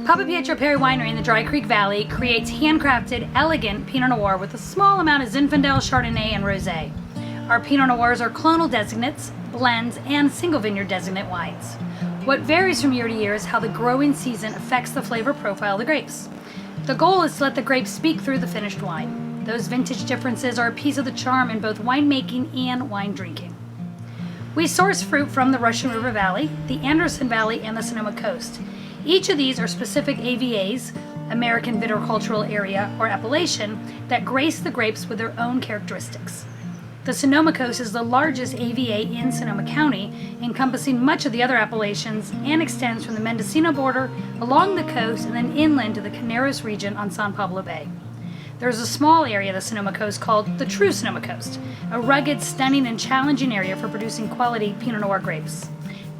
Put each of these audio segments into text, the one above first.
Papapietro Perry Winery in the Dry Creek Valley creates handcrafted, elegant Pinot Noir with a small amount of Zinfandel, Chardonnay, and Rosé. Our Pinot Noirs are clonal designates, blends, and single vineyard designate wines. What varies from year to year is how the growing season affects the flavor profile of the grapes. The goal is to let the grapes speak through the finished wine. Those vintage differences are a piece of the charm in both winemaking and wine drinking. We source fruit from the Russian River Valley, the Anderson Valley, and the Sonoma Coast. Each of these are specific AVAs, American Viticultural Area, or appellation, that grace the grapes with their own characteristics. The Sonoma Coast is the largest AVA in Sonoma County, encompassing much of the other appellations, and extends from the Mendocino border along the coast and then inland to the Caneros region on San Pablo Bay. There's a small area of the Sonoma Coast called the True Sonoma Coast, a rugged, stunning, and challenging area for producing quality Pinot Noir grapes.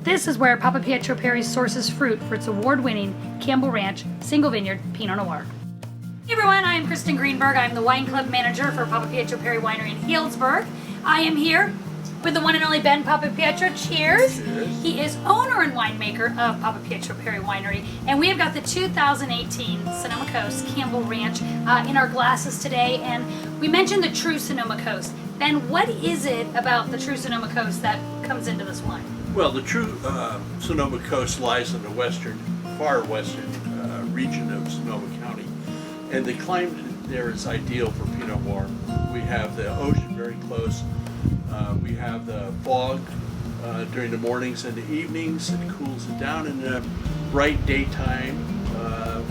This is where Papapietro Perry sources fruit for its award-winning Campbell Ranch single vineyard Pinot Noir. Hey everyone, I am Kristen Greenberg. I'm the wine club manager for Papapietro Perry Winery in Healdsburg. I am here with the one and only Ben Papapietro. Cheers. Cheers. He is owner and winemaker of Papapietro Perry Winery, and we have got the 2018 Sonoma Coast Campbell Ranch in our glasses today, and we mentioned the True Sonoma Coast. Ben, what is it about the True Sonoma Coast that comes into this wine? Well, the true Sonoma Coast lies in the far western region of Sonoma County, and the climate there is ideal for Pinot Noir. We have the ocean very close. We have the fog during the mornings and the evenings. It cools it down in the bright daytime.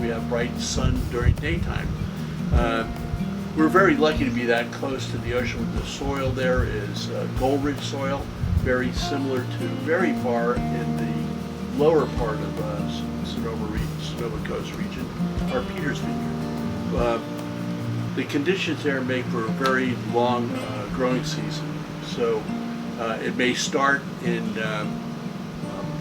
We have bright sun during daytime. We're very lucky to be that close to the ocean. The soil there is gold-rich soil, very similar to very far in the lower part of Sonoma Coast region, our Peters Vineyard. The conditions there make for a very long growing season. So it may start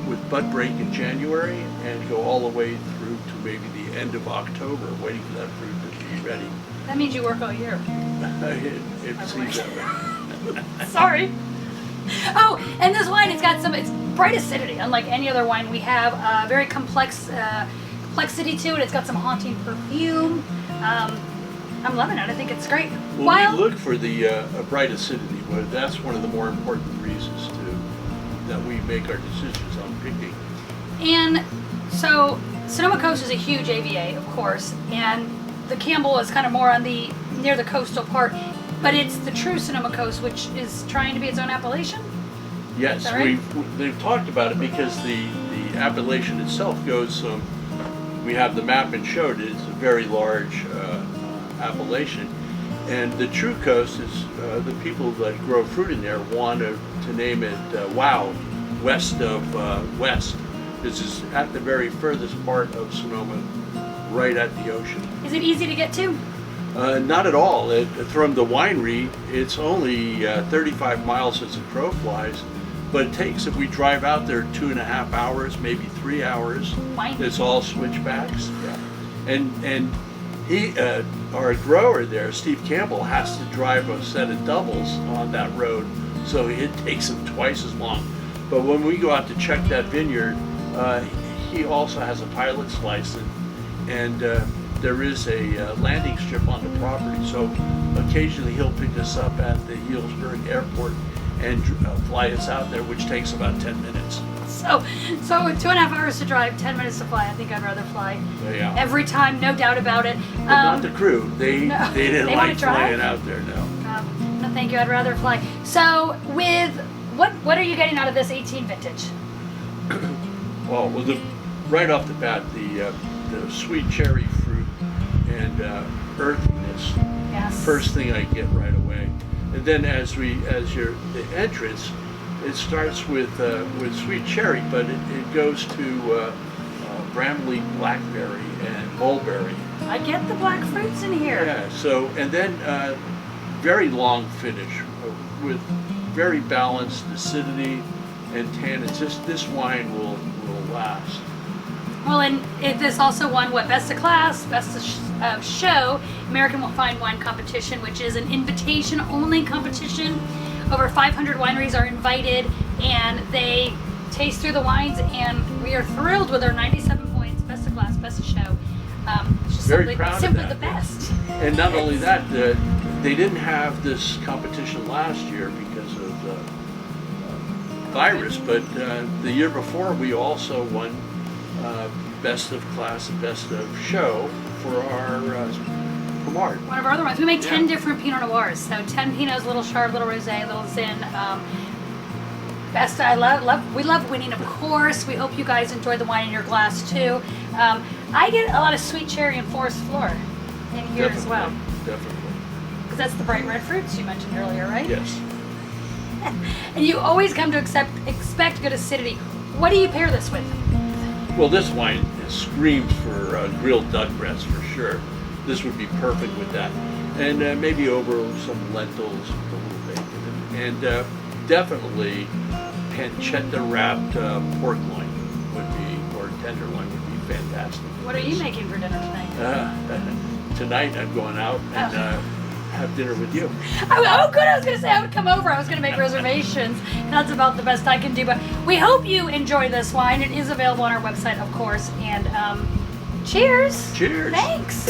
with bud break in January and go all the way through to maybe the end of October, waiting for that fruit to be ready. That means you work all year. It seems that way. Sorry. Oh, and this wine, it's bright acidity, unlike any other wine we have. Very complexity to it. It's got some haunting perfume. I'm loving it. I think it's great. Well, we look for the bright acidity, but that's one of the more important reasons that we make our decisions on picking. And so Sonoma Coast is a huge AVA, of course, and the Campbell is kind of more on near the coastal part, but it's the True Sonoma Coast, which is trying to be its own appellation? Yes, right? they've talked about it because the appellation itself goes we have the map and showed it's a very large appellation, and the True Coast is the people that grow fruit in there want to name it WOW, west of west. This is at the very furthest part of Sonoma, right at the ocean. Is it easy to get to? Not at all. From the winery, it's only 35 miles as the crow flies, but it takes, if we drive out there, 2.5 hours, maybe 3 hours. Wine. It's all switchbacks. Yeah. And he, our grower there, Steve Campbell, has to drive a set of doubles on that road, so it takes him twice as long. But when we go out to check that vineyard, he also has a pilot's license, and there is a landing strip on the property, so occasionally he'll pick us up at the Healdsburg airport and fly us out there, which takes about 10 minutes. So 2.5 hours to drive, 10 minutes to fly. I think I'd rather fly every time, no doubt about it. But not the crew. They didn't like flying out there, no. No, thank you. I'd rather fly. So with what are you getting out of this 18 vintage? Well, right off the bat, the sweet cherry fruit and earthiness. Yes. First thing I get right away, and then the entrance, it starts with sweet cherry, but it goes to Bramley blackberry and mulberry. I get the black fruits in here. Yeah. So and then very long finish with very balanced acidity and tannins. This wine will last. Well, and this also won Best of Class, Best of Show, American Fine Wine Competition, which is an invitation-only competition. Over 500 wineries are invited, and they taste through the wines, and we are thrilled with our 97 points, Best of Class, Best of Show. Very proud of simply that. the best. And not only that, they didn't have this competition last year because of the virus, but the year before we also won best of class and best of show for our Pomard. One of our other ones. We make 10 Yeah. different Pinot Noirs. So 10 Pinots, little Chard, little Rosé, little Zin. Best. We love winning, of course. We hope you guys enjoy the wine in your glass too. I get a lot of sweet cherry and forest floor in here as well. Definitely. Because that's the bright red fruits you mentioned earlier, right? Yes. And you always come to expect good acidity. What do you pair this with? Well, this wine screams for grilled duck breast for sure. This would be perfect with that. And maybe over some lentils with a little bacon. And definitely pancetta wrapped pork loin would be, or tenderloin would be fantastic. What are you making for dinner tonight? Tonight I'm going out and have dinner with you. Oh, good. I was going to say I would come over. I was going to make reservations. That's about the best I can do. But we hope you enjoy this wine. It is available on our website, of course. And cheers. Cheers. Thanks.